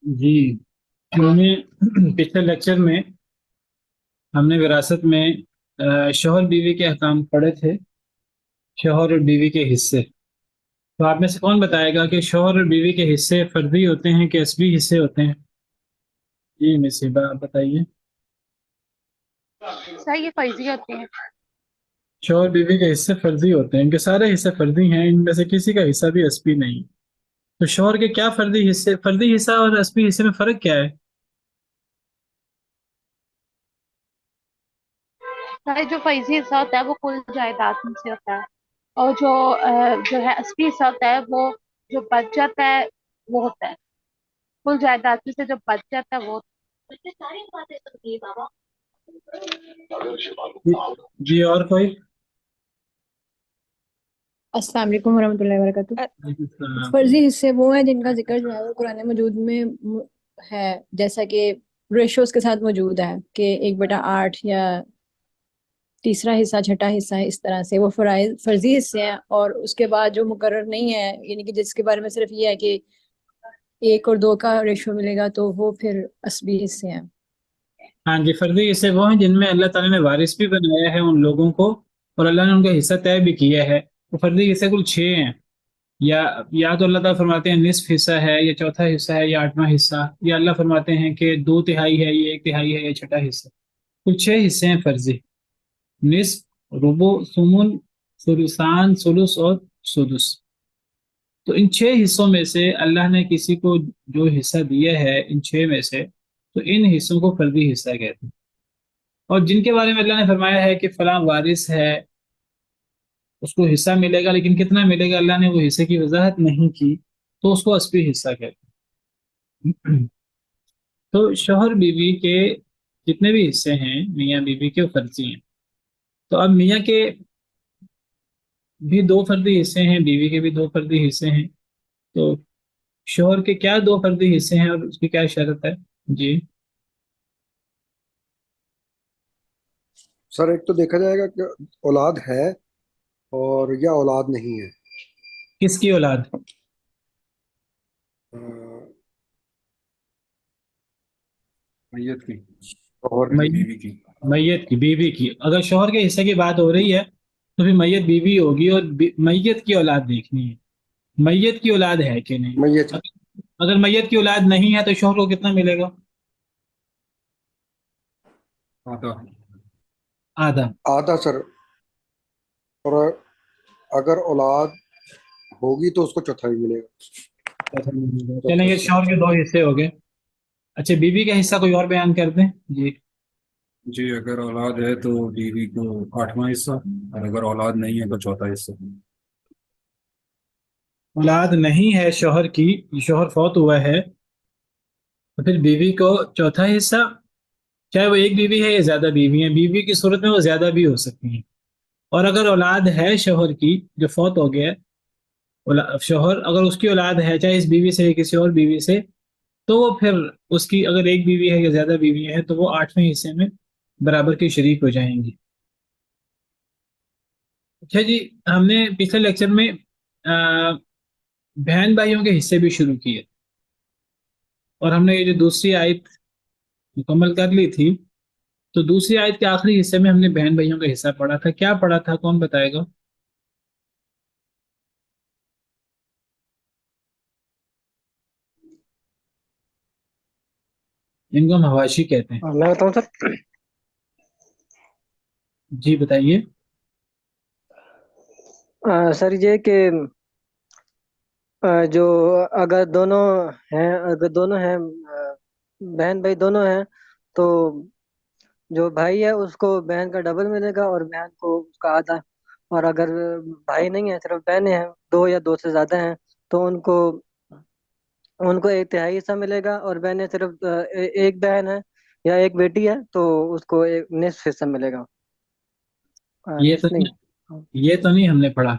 جی، ہم نے پچھلے لیکچر میں ہم نے وراثت میں شوہر بیوی کے احکام پڑھے تھے، شوہر اور بیوی کے حصے۔ تو آپ میں سے کون بتائے گا کہ شوہر اور بیوی کے حصے فردی ہوتے ہیں کہ عصبی حصے ہوتے ہیں؟ جی مصیبہ، آپ بتائیے۔ سر یہ فرضی ہوتے ہیں۔ شوہر بیوی کے حصے فرضی ہوتے ہیں، ان کے سارے حصے فرضی ہیں، ان میں سے کسی کا حصہ بھی عصبی نہیں۔ تو شوہر کے کیا فردی حصے، فردی حصہ اور عصبی حصے میں فرق کیا ہے؟ سر جو فرضی حصہ ہوتا ہے وہ کل جائیداد میں سے ہوتا ہے، اور جو ہے اصلی حصہ ہوتا ہے وہ جو بچ جاتا ہے وہ ہوتا ہے کل جائیداد میں سے جو بچ جاتا ہے وہ۔ جی اور کوئی؟ السلام علیکم ورحمۃ اللہ وبرکاتہ۔ فرضی حصے وہ ہیں جن کا ذکر جو ہے وہ قرآن مجید میں ہے، جیسا کہ ریشوز کے ساتھ موجود ہے کہ 1/8 یا تیسرا حصہ، چھٹا حصہ ہے، اس طرح سے وہ فرائض فرضی حصے ہیں۔ اور اس کے بعد جو مقرر نہیں ہے، یعنی کہ جس کے بارے میں صرف یہ ہے کہ 1 اور 2 کا ریشو ملے گا، تو وہ پھر عصبی حصے ہیں۔ ہاں جی، فردی حصے وہ ہیں جن میں اللہ تعالیٰ نے وارث بھی بنایا ہے ان لوگوں کو، اور اللہ نے ان کا حصہ طے بھی کیا ہے۔ وہ فردی حصے کل 6 ہیں، یا تو اللہ تعالیٰ فرماتے ہیں نصف حصہ ہے، یا چوتھا حصہ ہے، یا 8واں حصہ، یا اللہ فرماتے ہیں کہ 2/3 ہے، یا 1/3 ہے، یا چھٹا حصہ۔ کل 6 حصے ہیں فرضی: نصف، ربع، ثمن، ثلثان، ثلث اور سدس۔ تو ان 6 حصوں میں سے اللہ نے کسی کو جو حصہ دیا ہے ان 6 میں سے، تو ان حصوں کو فردی حصہ کہتے ہیں۔ اور جن کے بارے میں اللہ نے فرمایا ہے کہ فلاں وارث ہے، اس کو حصہ ملے گا، لیکن کتنا ملے گا اللہ نے وہ حصے کی وضاحت نہیں کی، تو اس کو عصبی حصہ کہتے ہیں۔ تو شوہر بیوی کے جتنے بھی حصے ہیں میاں بیوی کے، وہ فرضی ہیں۔ تو اب میاں کے بھی 2 فردی حصے ہیں، بیوی کے بھی 2 فردی حصے ہیں، تو شوہر کے کیا 2 فردی حصے ہیں اور اس کی کیا شرط ہے؟ جی سر ایک تو دیکھا جائے گا کہ اولاد ہے اور یا اولاد نہیں ہے۔ کس کی اولاد؟ میت کی اور بیوی کی۔ میت کی، بیوی کی۔ اگر شوہر کے حصے کی بات ہو رہی ہے تو پھر میت بیوی ہوگی، اور میت کی اولاد دیکھنی ہے، میت کی اولاد ہے کہ نہیں۔ میت اگر میت کی اولاد نہیں ہے تو شوہر کو کتنا ملے گا؟ آدھا۔ آدھا۔ آدھا سر، اور اگر اولاد ہوگی تو اس کو چوتھائی ملے گا۔ چلیں یہ شوہر کے 2 حصے ہو گئے۔ اچھا بیوی کا حصہ کوئی اور بیان کر دیں؟ جی جی اگر اولاد ہے تو بیوی کو 8واں حصہ، اور اگر اولاد نہیں ہے تو چوتھا حصہ۔ اولاد نہیں ہے شوہر کی، شوہر فوت ہوا ہے، تو پھر بیوی کو چوتھا حصہ، چاہے وہ ایک بیوی ہے یا زیادہ بیوی ہیں، بیوی کی صورت میں وہ زیادہ بھی ہو سکتی ہیں۔ اور اگر اولاد ہے شوہر کی جو فوت ہو گیا ہے، شوہر اگر اس کی اولاد ہے چاہے اس بیوی سے یا کسی اور بیوی سے، تو وہ پھر اس کی اگر ایک بیوی ہے یا زیادہ بیوی ہے تو وہ 8ویں حصے میں برابر کے شریک ہو جائیں گی۔ اچھا جی، ہم نے پچھلے لیکچر میں بہن بھائیوں کے حصے بھی شروع کیے، اور ہم نے یہ جو دوسری آیت مکمل کر لی تھی، تو دوسری آیت کے آخری حصے میں ہم نے بہن بھائیوں کا حصہ پڑھا تھا۔ کیا پڑھا تھا، کون بتائے گا؟ ان کو ہم حواشی کہتے ہیں۔ میں بتاؤں سر؟ جی بتائیے۔ سر یہ کہ جو اگر دونوں ہیں بہن بھائی دونوں ہیں، تو جو بھائی ہے اس کو بہن کا ڈبل ملے گا اور بہن کو اس کا آدھا۔ اور اگر بھائی نہیں ہے، صرف بہنیں ہیں، 2 یا 2 سے زیادہ ہیں، تو ان کو 1/3 حصہ ملے گا، اور بہنیں صرف ایک بہن ہے یا ایک بیٹی ہے تو اس کو نصف حصہ ملے گا۔ نصف نہیں، یہ تو نہیں ہم نے پڑھا۔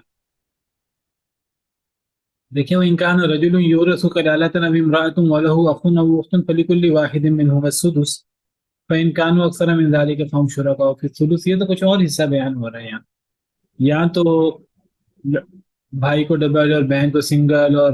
دیکھیں وہ انکان رجل یورث کلالۃ او امرأۃ ولہ اخ او اخت فلکل واحد منہما السدس فإن كانوا اکثر من ذلك فهم شرکاء فی الثلث۔ یہ تو کچھ اور حصہ بیان ہو رہا ہے یہاں تو بھائی کو ڈبل اور بہن کو سنگل، اور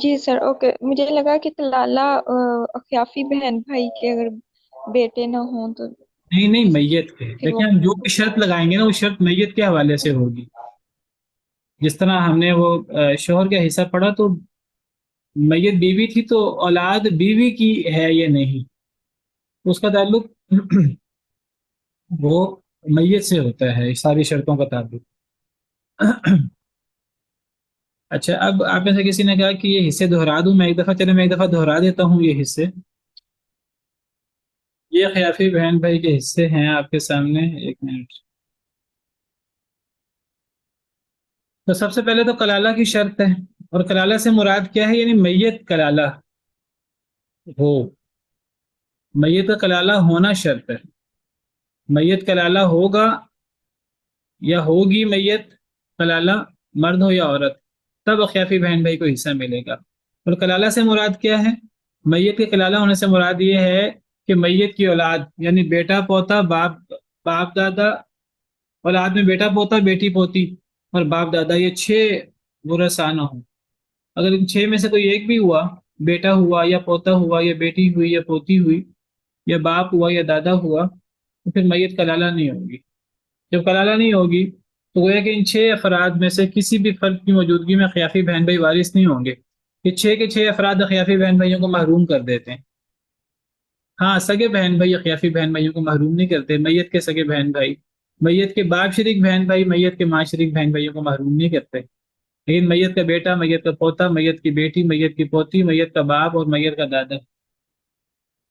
جی سر اوکے، مجھے لگا کہ کلالہ اخیافی بہن بھائی کے اگر بیٹے نہ ہوں تو نہیں نہیں، میت کے پھر وہ دیکھیں، ہم جو بھی شرط لگائیں گے نا وہ شرط میت کے حوالے سے ہوگی. جس طرح ہم نے وہ شوہر کا حصہ پڑھا تو میت بیوی تھی تو اولاد بیوی کی ہے یا نہیں، اس کا تعلق وہ میت سے ہوتا ہے ساری شرطوں کا تعلق. اچھا، اب آپ میں سے کسی نے کہا کہ یہ حصے دہرا دوں میں ایک دفعہ، چلے میں ایک دفعہ دہرا دیتا ہوں یہ حصے. یہ خیافی بہن بھائی کے حصے ہیں آپ کے سامنے. ایک منٹ. تو سب سے پہلے تو کلالہ کی شرط ہے، اور کلالہ سے مراد کیا ہے؟ یعنی میت کلالہ ہو. میت کا کلالہ ہونا شرط ہے. میت کلالہ ہوگا یا ہوگی میت کلالہ، مرد ہو یا عورت، تب اخیافی بہن بھائی کو حصہ ملے گا. اور کلالہ سے مراد کیا ہے؟ میت کے کلالہ ہونے سے مراد یہ ہے کہ میت کی اولاد، یعنی بیٹا پوتا، باپ دادا، اولاد میں بیٹا پوتا بیٹی پوتی اور باپ دادا، یہ 6 ورثہ نہ ہوں. اگر ان 6 میں سے کوئی ایک بھی ہوا، بیٹا ہوا یا پوتا ہوا یا بیٹی ہوئی یا پوتی ہوئی یا باپ ہوا یا دادا ہوا، تو پھر میت کلالہ نہیں ہوگی. جب کلالہ نہیں ہوگی تو گویا کہ ان 6 افراد میں سے کسی بھی فرد کی موجودگی میں خیافی بہن بھائی وارث نہیں ہوں گے. یہ 6 کے 6 افراد خیافی بہن بھائیوں کو محروم کر دیتے ہیں. ہاں، سگے بہن بھائی خیافی بہن بھائیوں کو محروم نہیں کرتے. میت کے سگے بہن بھائی، میت کے باپ شریک بہن بھائی میت کے ماں شریک بہن بھائیوں کو محروم نہیں کرتے. لیکن میت کا بیٹا، میت کا پوتا، میت کی بیٹی، میت کی پوتی، میت کا باپ اور میت کا دادا،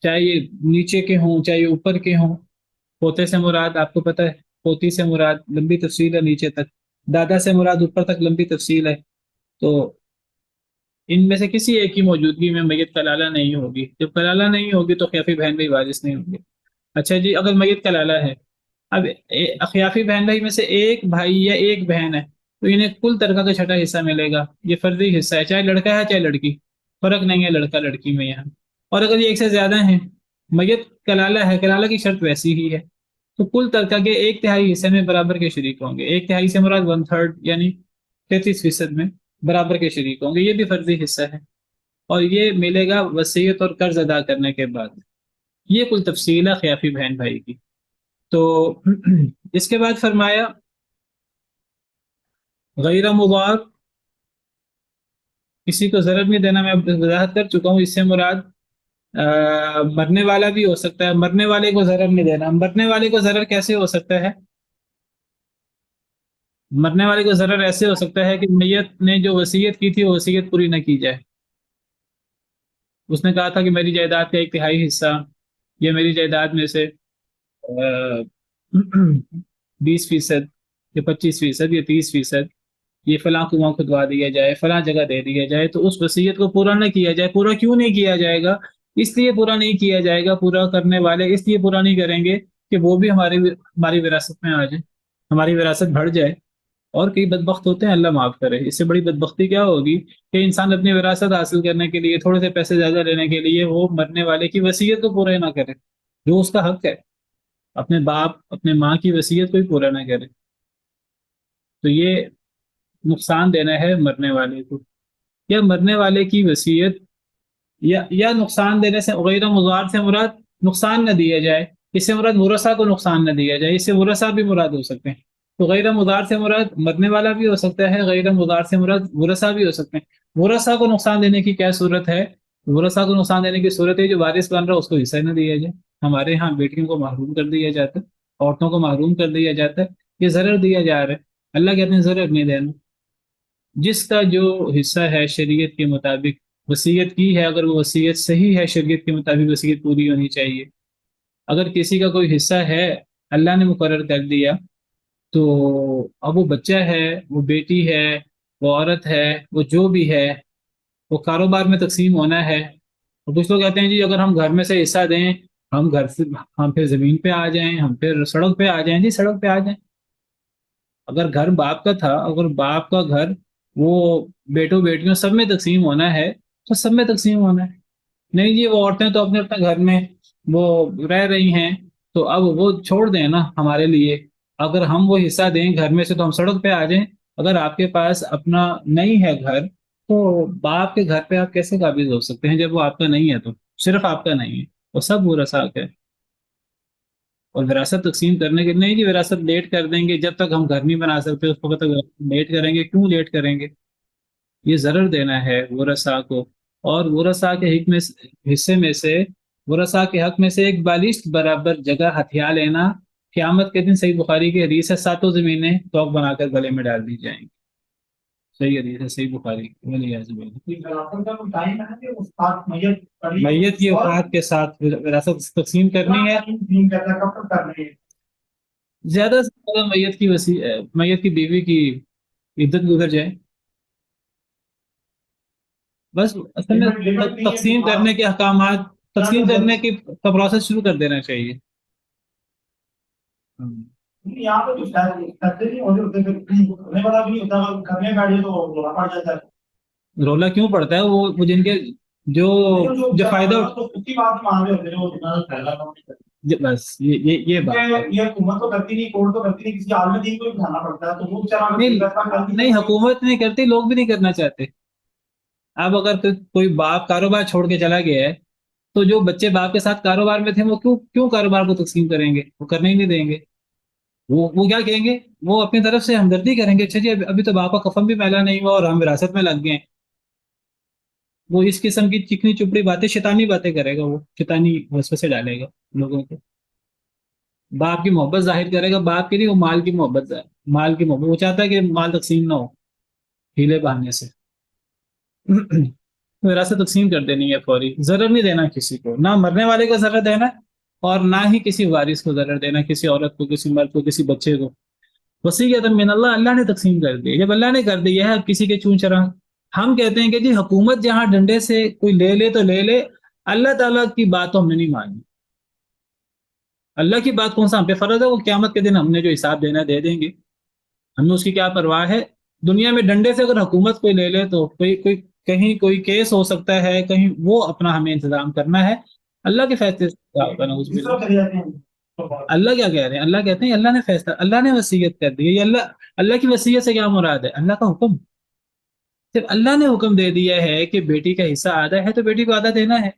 چاہے یہ نیچے کے ہوں چاہے یہ اوپر کے ہوں. پوتے سے مراد آپ کو پتہ ہے، پوتی سے مراد لمبی تفصیل ہے نیچے تک، دادا سے مراد اوپر تک لمبی تفصیل ہے. تو ان میں سے کسی ایک کی موجودگی میں میت کلالہ نہیں ہوگی. جب کلالہ نہیں ہوگی تو خیافی بہن بھائی وارث نہیں ہوں گے. اچھا جی، اگر میت کلالہ ہے، اب اخیافی بہن بھائی میں سے ایک بھائی یا ایک بہن ہے تو انہیں کل ترکہ کا چھٹا حصہ ملے گا. یہ فرضی حصہ ہے، چاہے لڑکا ہے چاہے لڑکی، فرق نہیں ہے لڑکا لڑکی میں یہاں. اور اگر یہ ایک سے زیادہ ہیں، میت کلالہ ہے، کلالہ کی شرط ویسی ہی ہے، تو کل ترکہ کے 1/3 حصے میں برابر کے شریک ہوں گے. 1/3 سے مراد 1/3 یعنی 33% میں برابر کے شریک ہوں گے. یہ بھی فرضی حصہ ہے اور یہ ملے گا وصیت اور قرض ادا کرنے کے بعد. یہ کل تفصیل ہے خیافی بہن بھائی کی. تو اس کے بعد فرمایا غیر مضار، کسی کو ضرر نہیں دینا. میں وضاحت کر چکا ہوں، اس سے مراد مرنے والا بھی ہو سکتا ہے. مرنے والے کو ضرر نہیں دینا. مرنے والے کو ضرر کیسے ہو سکتا ہے؟ مرنے والے کو ضرر ایسے ہو سکتا ہے کہ میت نے جو وصیت کی تھی وہ وصیت پوری نہ کی جائے. اس نے کہا تھا کہ میری جائیداد کا 1/3 حصہ، یہ میری جائیداد میں سے 20% یا 25% یا 30% یہ فلاں کنواں کھدوا دیا جائے، فلاں جگہ دے دیا جائے. تو اس وصیت کو پورا نہ کیا جائے. پورا کیوں نہیں کیا جائے گا؟ اس لیے پورا نہیں کیا جائے گا، پورا کرنے والے اس لیے پورا نہیں کریں گے کہ وہ بھی ہماری وراثت میں آ جائے، ہماری وراثت بڑھ جائے. اور کئی بدبخت ہوتے ہیں، اللہ معاف کرے. اس سے بڑی بدبختی کیا ہوگی کہ انسان اپنی وراثت حاصل کرنے کے لیے، تھوڑے سے پیسے زیادہ لینے کے لیے وہ مرنے والے کی وصیت کو پورا نہ کرے جو اس کا حق ہے. اپنے باپ اپنے ماں کی وصیت کو ہی پورا نہ کرے، تو یہ نقصان دینا ہے مرنے والے کو. یا مرنے والے کی وصیت یا نقصان دینے سے غیر مضار سے مراد نقصان نہ دیا جائے. اس سے مراد ورثہ کو نقصان نہ دیا جائے. اس سے ورثہ بھی مراد ہو سکتے ہیں. تو غیر مضار سے مراد مرنے والا بھی ہو سکتا ہے، غیر مضار سے مراد ورثہ بھی ہو سکتے ہیں. ورثہ کو نقصان دینے کی کیا صورت ہے؟ ورثہ کو نقصان دینے کی صورت ہے جو وارث بن رہا ہے اس کو حصہ نہ دیا جائے. ہمارے ہاں بیٹیوں کو محروم کر دیا جاتا ہے، عورتوں کو محروم کر دیا جاتا ہے. یہ ضرر دیا جا رہا ہے. اللہ کہتے ہیں ضرر نہیں دینا. جس کا جو حصہ ہے شریعت کے مطابق وصیت کی ہے، اگر وہ وصیت صحیح ہے شریعت کے مطابق وصیت پوری ہونی چاہیے. اگر کسی کا کوئی حصہ ہے اللہ نے مقرر کر دیا، تو اب وہ بچہ ہے، وہ بیٹی ہے، وہ عورت ہے، وہ جو بھی ہے، وہ کاروبار میں تقسیم ہونا ہے. اور کچھ لوگ کہتے ہیں جی اگر ہم گھر میں سے حصہ دیں، ہم گھر سے ہم پھر زمین پہ آ جائیں، ہم پھر سڑک پہ آ جائیں. جی سڑک پہ آ جائیں. اگر گھر باپ کا تھا، اگر باپ کا گھر وہ بیٹوں بیٹیوں سب میں تقسیم ہونا ہے تو سب میں تقسیم ہونا ہے. نہیں جی وہ عورتیں تو اپنے اپنے گھر میں وہ رہ رہی ہیں تو اب وہ چھوڑ دیں نا ہمارے لیے. اگر ہم وہ حصہ دیں گھر میں سے تو ہم سڑک پہ آ جائیں. اگر آپ کے پاس اپنا نہیں ہے گھر تو باپ کے گھر پہ آپ کیسے قابض ہو سکتے ہیں جب وہ آپ کا نہیں ہے؟ تو صرف آپ کا نہیں ہے، وہ سب ورثاء ہے۔ اور وراثت تقسیم کرنے کے نہیں جی، وراثت لیٹ کر دیں گے، جب تک ہم گھر نہیں بنا سکتے اس وقت تک لیٹ کریں گے، کیوں لیٹ کریں گے؟ یہ ضرر دینا ہے ورثاء کو، اور ورثاء کے حق میں حصے میں سے، ورثاء کے حق میں سے ایک بالشت برابر جگہ ہتھیار لینا، قیامت کے دن صحیح بخاری کی حدیث ہے، ساتوں زمینیں توق بنا کر گلے میں ڈال دی جائیں گی، صحیح حدیث ہے، صحیح بخاری کی، ولیعذ باللہ۔ میت کی وفات کے ساتھ وراثت تقسیم کرنی ہے، زیادہ سے زیادہ میت کی بیوی کی عدت گزر جائے، بس اصل میں تقسیم کرنے کے احکامات، تقسیم کرنے کی کا پروسیس شروع کر دینا چاہیے۔ یہاں پہ تو شاید کرتے نہیں ہوتے ہمیں پتا بھی نہیں ہوتا، گھر میں بیٹھے تو رونا پڑ جاتا ہے۔ رولا کیوں پڑتا ہے؟ وہ جن کے جو فائدہ بات مان رہے ہوتے ہیں وہ جتنا پھیلا بس یہ بات ہے۔ یہ حکومت تو کرتی نہیں، کورٹ تو کرتی نہیں، کسی عالم دین کو بٹھانا پڑتا ہے، تو وہ بیچارہ نہیں، حکومت نہیں کرتی، لوگ بھی نہیں کرنا چاہتے۔ اب اگر کوئی باپ کاروبار چھوڑ کے چلا گیا ہے تو جو بچے باپ کے ساتھ کاروبار میں تھے وہ کیوں کاروبار کو تقسیم کریں گے؟ وہ کرنے ہی نہیں دیں گے۔ وہ کیا کہیں گے؟ وہ اپنی طرف سے ہمدردی کریں گے، اچھا جی ابھی تو باپ کا کفن بھی میلا نہیں ہوا اور ہم وراثت میں لگ گئے ہیں۔ وہ اس قسم کی چکنی چپڑی باتیں، شیطانی باتیں کرے گا، وہ شیطانی وسوسے ڈالے گا لوگوں کو۔ باپ کی محبت ظاہر کرے گا، باپ کے لیے وہ مال کی محبت وہ چاہتا ہے کہ مال تقسیم نہ ہو ہیلے بہانے سے۔ وراثت تقسیم کر دینی ہے فوری، ضرر نہیں دینا کسی کو، نہ مرنے والے کو ضرر دینا اور نہ ہی کسی وارث کو ضرر دینا، کسی عورت کو، کسی مرد کو، کسی بچے کو۔ وصیۃ من اللہ نے تقسیم کر دی، جب اللہ نے کر دی ہے، اب کسی کے چون چرا ہم کہتے ہیں کہ جی حکومت جہاں ڈنڈے سے کوئی لے لے تو لے لے، اللہ تعالیٰ کی بات تو ہم نے نہیں مانی۔ اللہ کی بات کون سا ہم پہ فرض ہے؟ وہ قیامت کے دن ہم نے جو حساب دینا ہے دے دیں گے، ہمیں اس کی کیا پرواہ ہے؟ دنیا میں ڈنڈے سے اگر حکومت کوئی لے لے تو کہیں کوئی کیس ہو سکتا ہے، کہیں وہ اپنا ہمیں انتظام کرنا ہے، اللہ کے فیصلے سے کیا ہوگا؟ اللہ کیا کہہ رہے ہیں؟ اللہ کہتے ہیں اللہ نے فیصلہ، اللہ نے وصیت کر دی ہے۔ یہ اللہ کی وصیت سے کیا مراد ہے؟ اللہ کا حکم، صرف اللہ نے حکم دے دیا ہے کہ بیٹی کا حصہ آدھا ہے تو بیٹی کو آدھا دینا ہے،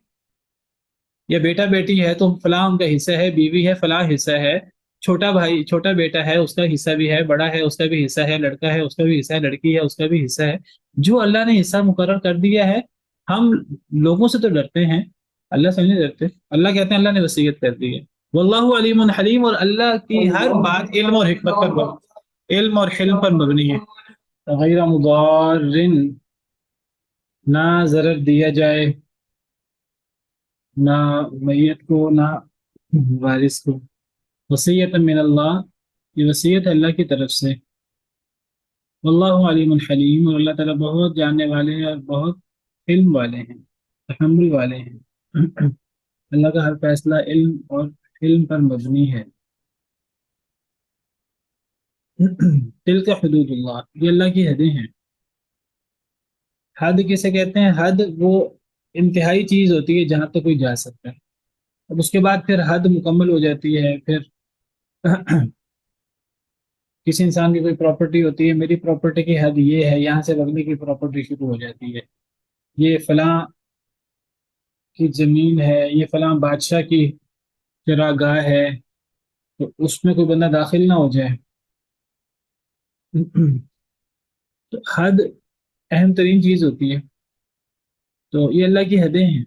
یا بیٹا بیٹی ہے تو فلاں ان کا حصہ ہے، بیوی ہے فلاں حصہ ہے، چھوٹا بھائی چھوٹا بیٹا ہے اس کا حصہ بھی ہے، بڑا ہے اس کا بھی حصہ ہے، لڑکا ہے اس کا بھی حصہ ہے، لڑکی ہے اس کا بھی حصہ ہے، جو اللہ نے حصہ مقرر کر دیا ہے۔ ہم لوگوں سے تو ڈرتے ہیں، اللہ سے نہیں ڈرتے۔ اللہ کہتے ہیں اللہ نے وصیت کر دی ہے، واللہ علیم حلیم، اور اللہ کی ہر بات علم اور حکمت پر، علم اور حلم پر مبنی ہے۔ غیر مضار، نہ ضرر دیا جائے نہ میت کو نہ وارث کو۔ وصیت من اللہ، یہ وصیت ہے اللہ کی طرف سے۔ واللہ علیم الحلیم، اور اللہ تعالیٰ بہت جاننے والے ہیں اور بہت علم والے ہیں، تحمل والے ہیں۔ اللہ کا ہر فیصلہ علم اور علم پر مبنی ہے۔ تلک حدود اللہ، یہ اللہ کی حدیں ہیں۔ حد کسے کہتے ہیں؟ حد وہ انتہائی چیز ہوتی ہے جہاں تک کوئی جا سکتا ہے، اب اس کے بعد پھر حد مکمل ہو جاتی ہے۔ پھر کسی انسان کی کوئی پراپرٹی ہوتی ہے، میری پراپرٹی کی حد یہ ہے، یہاں سے بغلی کی پراپرٹی شروع ہو جاتی ہے، یہ فلاں کی زمین ہے، یہ فلاں بادشاہ کی چراگاہ ہے، تو اس میں کوئی بندہ داخل نہ ہو جائے۔ تو حد اہم ترین چیز ہوتی ہے، تو یہ اللہ کی حدیں ہیں۔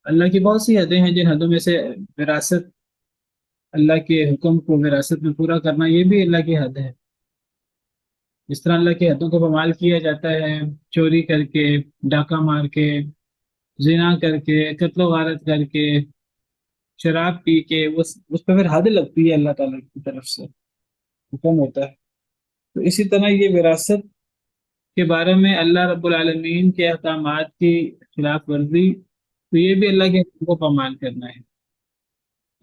اللہ کی بہت سی حدیں ہیں، جن حدوں میں سے وراثت، اللہ کے حکم کو وراثت میں پورا کرنا، یہ بھی اللہ کی حد ہے۔ اس طرح اللہ کی حدوں کو پامال کیا جاتا ہے، چوری کر کے، ڈاکہ مار کے، زنا کر کے، قتل و غارت کر کے، شراب پی کے، اس پہ پھر حد لگتی ہے، اللہ تعالیٰ کی طرف سے حکم ہوتا ہے۔ تو اسی طرح یہ وراثت کے بارے میں اللہ رب العالمین کے احکامات کی خلاف ورزی، تو یہ بھی اللہ کے حکم کو پامال کرنا ہے۔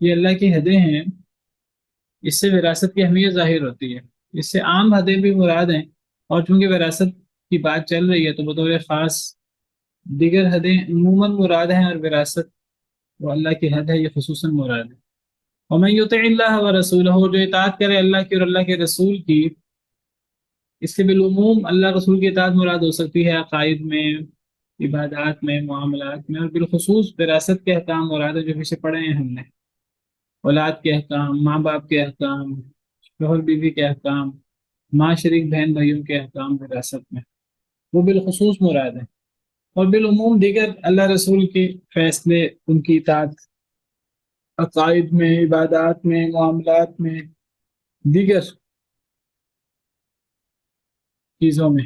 یہ اللہ کی حدیں ہیں، اس سے وراثت کی اہمیت ظاہر ہوتی ہے۔ اس سے عام حدیں بھی مراد ہیں، اور چونکہ وراثت کی بات چل رہی ہے تو بطور خاص دیگر حدیں عموماً مراد ہیں، اور وراثت وہ اللہ کی حد ہے، یہ خصوصاً مراد ہے۔ وَمَن يُطِعِ اللَّهَ وَرَسُولَهُ، جو اطاعت کرے اللہ کی اور اللہ کے رسول کی، اس سے بالعموم اللہ رسول کی اطاعت مراد ہو سکتی ہے، عقائد میں، عبادات میں، معاملات میں، اور بالخصوص وراثت کے احکام مراد ہے جو پیچھے پڑھے ہیں ہم نے، اولاد کے احکام، ماں باپ کے احکام، شوہر بیوی کے احکام، ماں شریک بہن بھائیوں کے احکام وراثت میں، وہ بالخصوص مراد ہے، اور بالعموم دیگر اللہ رسول کے فیصلے، ان کی اطاعت عقائد میں، عبادات میں، معاملات میں، دیگر چیزوں میں،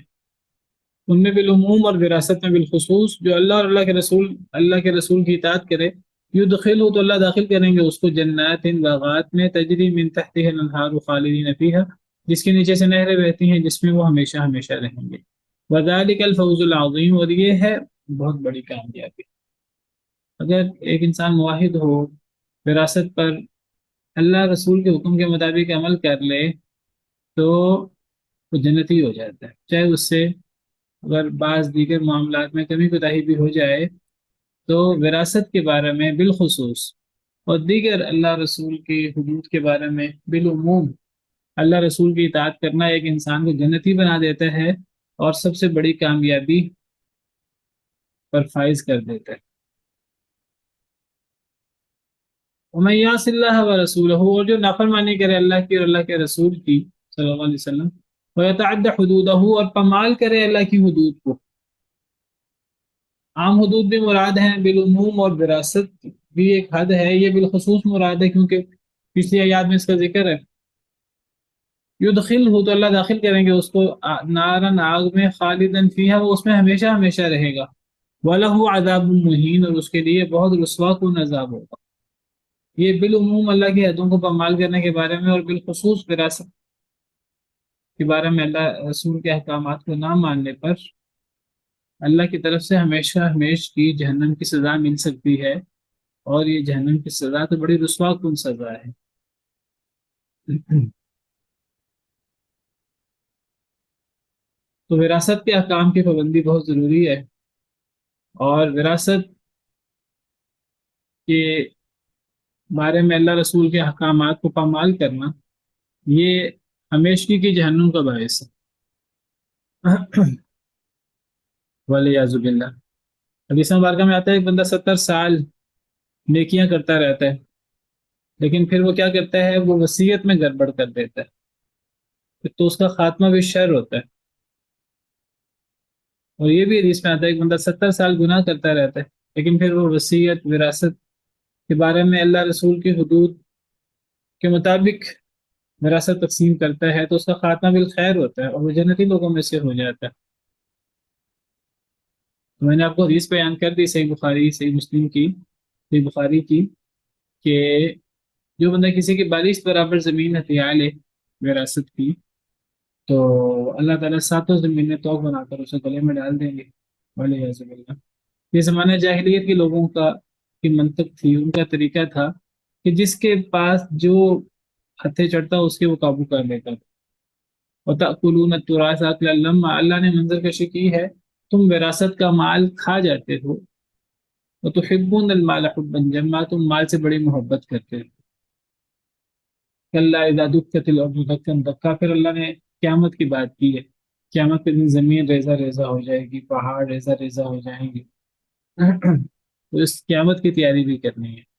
ان میں بالعموم اور وراثت میں بالخصوص جو اللہ اور اللہ کے رسول کی اطاعت کرے، یدخل ہو تو اللہ داخل کریں گے اس کو جنات، ان باغات میں، تجری من تحتها الانہار خالدین فیہا، جس کے نیچے سے نہریں بہتی ہیں، جس میں وہ ہمیشہ ہمیشہ رہیں گے، وذالک الفوز العظیم، اور یہ ہے بہت بڑی کامیابی۔ اگر ایک انسان موحد ہو، وراثت پر اللہ رسول کے حکم کے مطابق عمل کر لے تو وہ جنتی ہو جاتا ہے، چاہے اس سے اگر بعض دیگر معاملات میں کمی کوتاہی بھی ہو جائے تو وراثت کے بارے میں بالخصوص اور دیگر اللہ رسول کی حدود کے بارے میں بالعموم اللہ رسول کی اطاعت کرنا ایک انسان کو جنتی بنا دیتا ہے اور سب سے بڑی کامیابی پر فائز کر دیتا ہے۔ ومن یعص اللہ ورسولہ، اور جو نافرمانی کرے اللہ کی اور اللہ کے رسول کی صلی اللہ علیہ وسلم، ویتعد حدودہ، اور پامال کرے اللہ کی حدود کو، عام حدود بھی مراد ہیں بالعموم، اور وراثت بھی ایک حد ہے، یہ بالخصوص مراد ہے کیونکہ پچھلی آیات میں اس کا ذکر ہے۔ یدخل ہو تو اللہ داخل کریں گے اس کو نارن، آگ میں، خالدن فیہا، وہ اس میں ہمیشہ ہمیشہ رہے گا، وَلَهُ عَذَابٌ مُّهِینٌ، اور اس کے لیے بہت رسوا کن عذاب ہوگا۔ یہ بالعموم اللہ کی حدوں کو پامال کرنے کے بارے میں، اور بالخصوص وراثت کے بارے میں اللہ رسول کے احکامات کو نہ ماننے پر اللہ کی طرف سے ہمیشہ ہمیش کی جہنم کی سزا مل سکتی ہے، اور یہ جہنم کی سزا تو بڑی رسوا کن سزا ہے۔ تو وراثت کے احکام کی پابندی بہت ضروری ہے، اور وراثت کے بارے میں اللہ رسول کے احکامات کو پامال کرنا یہ ہمیشگی کی جہنم کا باعث ہے، ولیعذ باللہ۔ حدیث مبارکہ میں آتا ہے ایک بندہ 70 سال نیکیاں کرتا رہتا ہے، لیکن پھر وہ کیا کرتا ہے، وہ وصیت میں گڑبڑ کر دیتا ہے، تو اس کا خاتمہ بھی شر ہوتا ہے۔ اور یہ بھی حدیث میں آتا ہے ایک بندہ 70 سال گناہ کرتا رہتا ہے، لیکن پھر وہ وصیت، وراثت کے بارے میں اللہ رسول کی حدود کے مطابق وراثت تقسیم کرتا ہے، تو اس کا خاتمہ بالخیر ہوتا ہے اور وہ جنتی لوگوں میں سے ہو جاتا ہے۔ میں نے آپ کو حدیث بیان کر دی صحیح بخاری، صحیح مسلم کی، صحیح بخاری کی، کہ جو بندہ کسی کی بارش برابر زمین ہتھیار لے وراثت کی، تو اللہ تعالیٰ ساتوں زمینیں توق بنا کر اسے گلے میں ڈال دیں گے، ولیعذ باللہ۔ یہ زمانہ جاہلیت کے لوگوں کی منطق تھی، ان کا طریقہ تھا کہ جس کے پاس جو ہتھے چڑھتا اس کے وہ قابو کر لیتا تھا۔ وَتَأْكُلُونَ التُّرَاثَ أَكْلًا لَمًّا، اللہ نے منظر کشی کی ہے، تم وراثت کا مال کھا جاتے ہو، وَتُحِبُّونَ الْمَالَ حُبًّا جَمًّا، تم مال سے بڑی محبت کرتے ہو۔ كَلَّا إِذَا دُكَّتِ الْأَرْضُ دَكًّا دَكًّا، پھر اللہ نے قیامت کی بات کی ہے، قیامت کے دن زمین ریزہ ریزہ ہو جائے گی، پہاڑ ریزہ ریزہ ہو جائیں گے، تو اس قیامت کی تیاری بھی کرنی ہے۔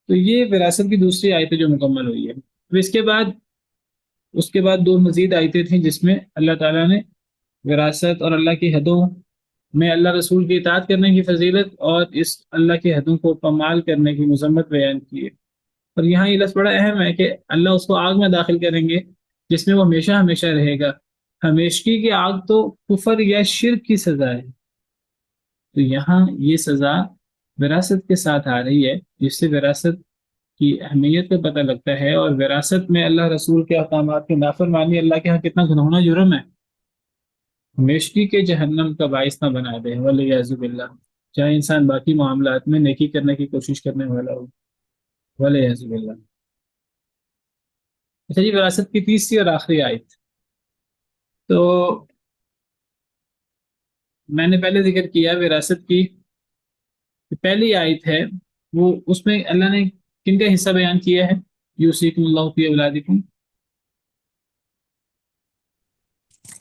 تو یہ وراثت کی دوسری آیت جو مکمل ہوئی ہے۔ پھر اس کے بعد 2 مزید آیتیں تھیں جس میں اللہ تعالیٰ نے وراثت اور اللہ کی حدوں میں اللہ رسول کی اطاعت کرنے کی فضیلت اور اس اللہ کی حدوں کو پامال کرنے کی مذمت بیان کی ہے۔ اور یہاں یہ لفظ بڑا اہم ہے کہ اللہ اس کو آگ میں داخل کریں گے جس میں وہ ہمیشہ ہمیشہ رہے گا۔ ہمیشگی کی آگ تو کفر یا شرک کی سزا ہے، تو یہاں یہ سزا وراثت کے ساتھ آ رہی ہے، جس سے وراثت کی اہمیت کا پتہ لگتا ہے، اور وراثت میں اللہ رسول کے احکامات کی نافرمانی اللہ کے ہاں کتنا گھناؤنا جرم ہے، ہمیشگی کے جہنم کا باعث نہ بنا دے، ولیعذ باللہ، چاہے انسان باقی معاملات میں نیکی کرنے کی کوشش کرنے والا ہو، ولیعذ باللہ۔ اچھا جی، وراثت کی تیسری اور آخری آیت، تو میں نے پہلے ذکر کیا وراثت کی پہلی آیت ہے، وہ اس میں اللہ نے کن کا حصہ بیان کیا ہے، یوصیکم اللہ فی اولادکم،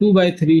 2/3,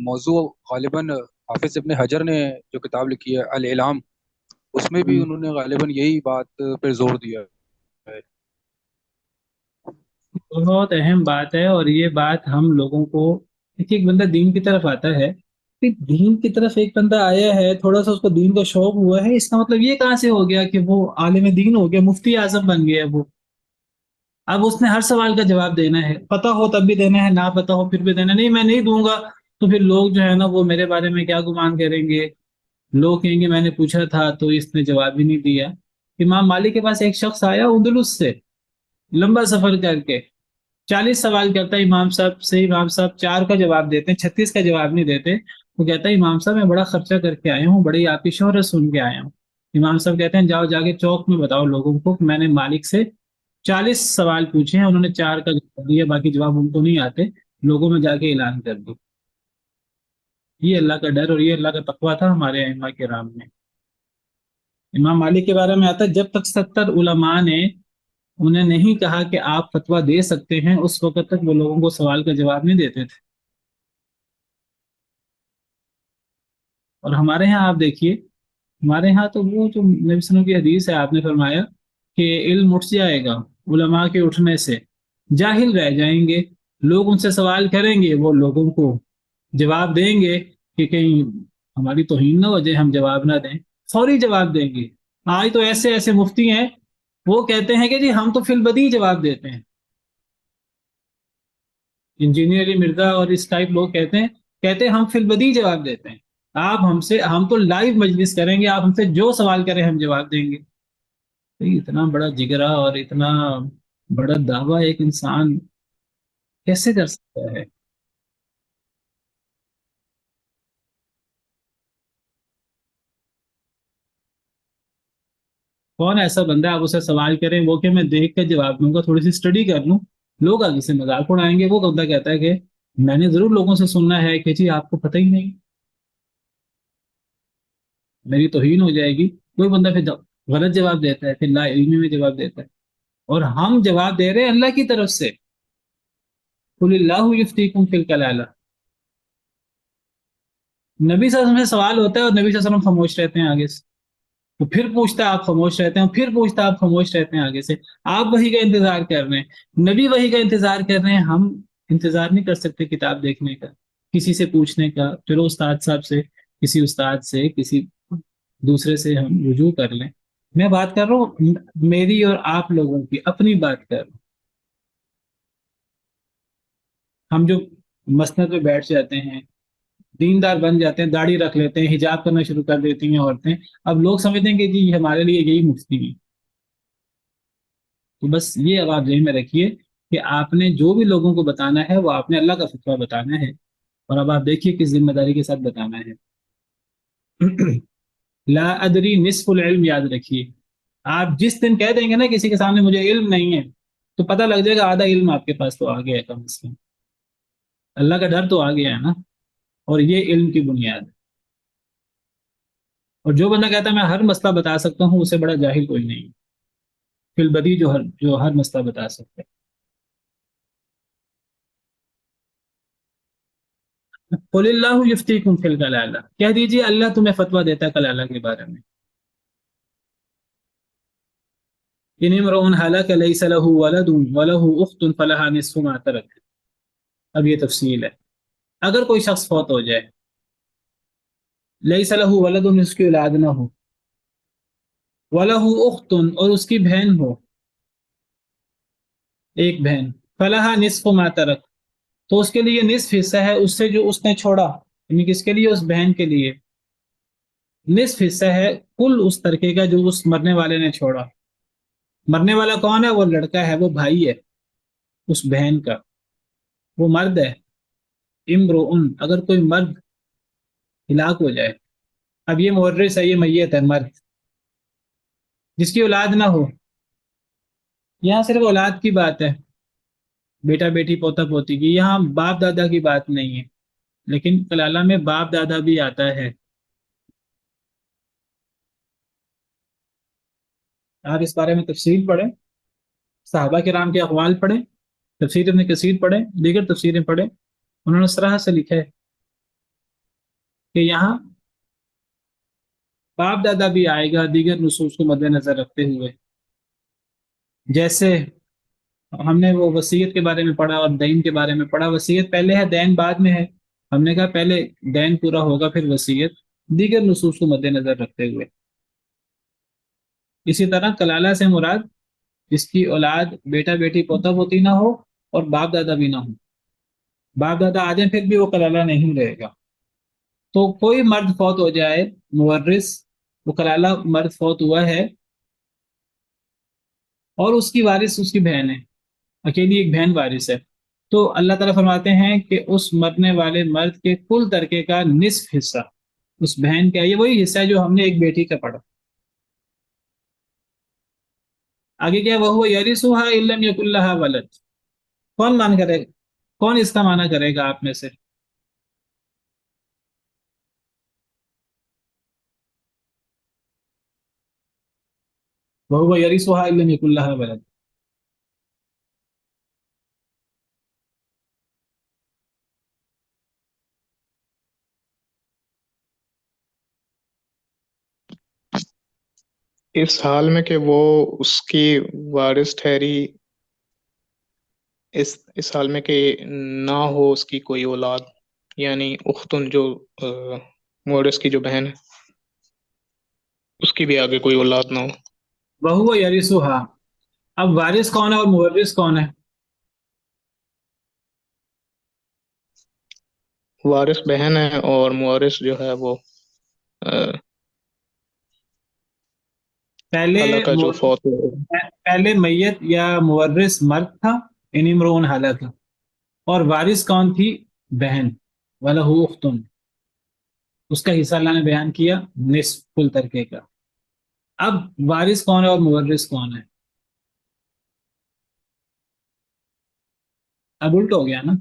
موضوع غالباً حافظ ابن حجر نے جو کتاب لکھی ہے الاعلام، اس میں بھی انہوں نے غالباً یہی بات پہ زور دیا ہے۔ بہت اہم بات ہے، اور یہ بات ہم لوگوں کو، دیکھیے ایک بندہ دین کی طرف آتا ہے، پھر دین کی طرف ایک بندہ آیا ہے، تھوڑا سا اس کو دین کا شوق ہوا ہے، اس کا مطلب یہ کہاں سے ہو گیا کہ وہ عالم دین ہو گیا، مفتی اعظم بن گیا وہ؟ اب اس نے ہر سوال کا جواب دینا ہے، پتہ ہو تب بھی دینا ہے، نہ پتہ ہو پھر بھی دینا ہے۔ نہیں میں نہیں دوں گا تو پھر لوگ جو ہے نا وہ میرے بارے میں کیا گمان کریں گے، لوگ کہیں گے میں نے پوچھا تھا تو اس نے جواب ہی نہیں دیا۔ امام مالک کے پاس ایک شخص آیا اندلس سے، لمبا سفر کر کے، 40 سوال کرتا ہے امام صاحب سے، امام صاحب 4 کا جواب دیتے ہیں، 36 کا جواب نہیں دیتے۔ وہ کہتا ہے امام صاحب میں بڑا خرچہ کر کے آیا ہوں، بڑی آپ کی شہرت سن کے آیا ہوں۔ امام صاحب کہتے ہیں جاؤ جا کے چوک میں بتاؤ لوگوں کو کہ میں نے مالک سے 40 سوال پوچھے ہیں، انہوں نے 4 کا جواب دیا، باقی جواب ان کو نہیں آتے، لوگوں میں جا کے اعلان کر دو۔ یہ اللہ کا ڈر اور یہ اللہ کا تقویٰ تھا ہمارے ائمہ کرام میں۔ امام مالک کے بارے میں آتا ہے جب تک 70 علماء نے انہیں نہیں کہا کہ آپ فتویٰ دے سکتے ہیں، اس وقت تک وہ لوگوں کو سوال کا جواب نہیں دیتے تھے۔ اور ہمارے ہاں آپ دیکھیے، ہمارے ہاں تو وہ جو نبی صلی اللہ علیہ وسلم کی حدیث ہے، آپ نے فرمایا کہ علم اٹھ جائے گا علماء کے اٹھنے سے، جاہل رہ جائیں گے، لوگ ان سے سوال کریں گے، وہ لوگوں کو جواب دیں گے کہ کہیں ہماری توہین نہ ہو جائے، ہم جواب نہ دیں، فوری جواب دیں گے۔ آج تو ایسے ایسے مفتی ہیں وہ کہتے ہیں کہ جی ہم تو فی البدیہہ جواب دیتے ہیں۔ انجینئر علی مرزا اور اس ٹائپ لوگ کہتے ہیں ہم فی البدیہہ جواب دیتے ہیں، آپ ہم تو لائیو مجلس کریں گے، آپ ہم سے جو سوال کریں ہم جواب دیں گے۔ تو اتنا بڑا جگرا اور اتنا بڑا دعویٰ ایک انسان کیسے کر سکتا ہے؟ کون ایسا بندہ آپ اسے سوال کریں وہ کہ میں دیکھ کر جواب دوں گا، تھوڑی سی اسٹڈی کر لوں، لوگ آگے سے مذاق اڑائیں گے۔ وہ بندہ کہتا ہے کہ میں نے ضرور لوگوں سے سننا ہے کہ جی آپ کو پتہ ہی نہیں، میری توہین ہو جائے گی۔ کوئی بندہ پھر غلط جواب دیتا ہے، پھر لا علمی میں جواب دیتا ہے، اور ہم جواب دے رہے ہیں اللہ کی طرف سے، قل اللہ یفتیکم فی الکلالہ۔ نبی صلی اللہ علیہ وسلم سے سوال ہوتا ہے اور نبی صلی اللہ علیہ وسلم خاموش رہتے ہیں آگے سے، وہ پھر پوچھتا ہے آپ خاموش رہتے ہیں، پھر پوچھتا ہے آپ خاموش رہتے ہیں آگے سے۔ آپ وحی کا انتظار کر رہے ہیں، نبی وحی کا انتظار کر رہے ہیں، ہم انتظار نہیں کر سکتے کتاب دیکھنے کا، کسی سے پوچھنے کا، چلو استاد صاحب سے، کسی استاد سے، کسی دوسرے سے ہم رجوع کر لیں۔ میں بات کر رہا ہوں میری اور آپ لوگوں کی، اپنی بات کر رہا ہوں۔ ہم جو مسند پہ بیٹھ جاتے ہیں، دیندار بن جاتے ہیں، داڑھی رکھ لیتے ہیں، حجاب کرنا شروع کر دیتی ہیں عورتیں، اب لوگ سمجھتے ہیں کہ جی ہمارے لیے یہی مفتی ہے۔ تو بس یہ اب آپ ذہن میں رکھیے کہ آپ نے جو بھی لوگوں کو بتانا ہے وہ آپ نے اللہ کا فتویٰ بتانا ہے، اور اب آپ دیکھیے کس ذمہ داری کے ساتھ بتانا ہے۔ لا ادری نصف العلم یاد رکھیے، آپ جس دن کہہ دیں گے نا کسی کے سامنے مجھے علم نہیں ہے، تو پتہ لگ جائے گا آدھا علم آپ کے پاس تو آ گیا ہے کم از کم، اللہ کا ڈر تو آ گیا ہے نا، اور یہ علم کی بنیاد ہے۔ اور جو بندہ کہتا ہے میں ہر مسئلہ بتا سکتا ہوں، اسے بڑا جاہل کوئی نہیں، فی البدیہہ جو ہر مسئلہ بتا سکتا ہے۔ قل اللہ یفتیکم فی الکلالہ، کہہ دیجیے اللہ تمہیں فتویٰ دیتا ہے کلالہ کے بارے میں۔ ان امرؤ ہلک لیس له ولد وله اخت فلها نصف ما ترک۔ اب یہ تفصیل ہے، اگر کوئی شخص فوت ہو جائے، لیس له ولد، اس کی اولاد نہ ہو، وله اخت، اور اس کی بہن ہو، ایک بہن، فلها نصف ما ترک، تو اس کے لیے نصف حصہ ہے اس سے جو اس نے چھوڑا، یعنی کس کے لیے؟ اس بہن کے لیے نصف حصہ ہے کل اس ترکے کا جو اس مرنے والے نے چھوڑا۔ مرنے والا کون ہے؟ وہ لڑکا ہے، وہ بھائی ہے اس بہن کا، وہ مرد ہے۔ امرؤن، اگر کوئی مرد ہلاک ہو جائے، اب یہ مورث ہے، یہ میت ہے، مرد جس کی اولاد نہ ہو، یہاں صرف اولاد کی بات ہے، بیٹا بیٹی پوتا پوتی کی، یہاں باپ دادا کی بات نہیں ہے، لیکن کلالہ میں باپ دادا بھی آتا ہے۔ آپ اس بارے میں تفصیل پڑھیں، صحابہ کرام کے اقوال پڑھیں، تفسیر ابن کثیر پڑھیں، دیگر تفسیریں پڑھیں، انہوں نے صراحت سے لکھا ہے کہ یہاں باپ دادا بھی آئے گا دیگر نصوص کو مد نظر رکھتے ہوئے. جیسے ہم نے وہ وصیت کے بارے میں پڑھا اور دین کے بارے میں پڑھا. وصیت پہلے ہے، دین بعد میں ہے. ہم نے کہا پہلے دین پورا ہوگا پھر وصیت، دیگر نصوص کو مد نظر رکھتے ہوئے. اسی طرح کلالہ سے مراد جس کی اولاد بیٹا بیٹی پوتا پوتی نہ ہو اور باپ دادا بھی نہ ہو. باپ دادا آ جائیں پھر بھی وہ کلالہ نہیں رہے گا. تو کوئی مرد فوت ہو جائے مورث، وہ کلالہ مرد فوت ہوا ہے اور اس کی وارث اس کی بہن ہے، اکیلی ایک بہن وارث ہے، تو اللہ تعالیٰ فرماتے ہیں کہ اس مرنے والے مرد کے کل ترکے کا نصف حصہ اس بہن کا. یہ وہی حصہ ہے جو ہم نے ایک بیٹی کا پڑھا. آگے کیا وہ یرثھا ان لم یکن لھا ولد. کون مان کرے گا، کون اس کا معنی کرے گا آپ میں سے؟ وہ یرثھا ان لم یکن لھا ولد. اس حال میں کہ وہ اس کی وارث ٹھہری، اس حال میں کہ نہ ہو اس کی کوئی اولاد، یعنی اختن جو مورث کی جو بہن ہے اس کی بھی آگے کوئی اولاد نہ ہو. وہو یرثھا. اب وارث کون ہے اور مورث کون ہے؟ وارث بہن ہے اور مورث جو ہے وہ جو فوت ہو. پہلے میت یا مورث مرد تھا، ان امرؤ ہلک، اور وارث کون تھی؟ بہن. وَلَهُ أُخْتٌ. اس کا حصہ اللہ نے بیان کیا نصف کل ترکے کا. اب وارث کون ہے اور مورث کون ہے؟ اب الٹ ہو گیا نا.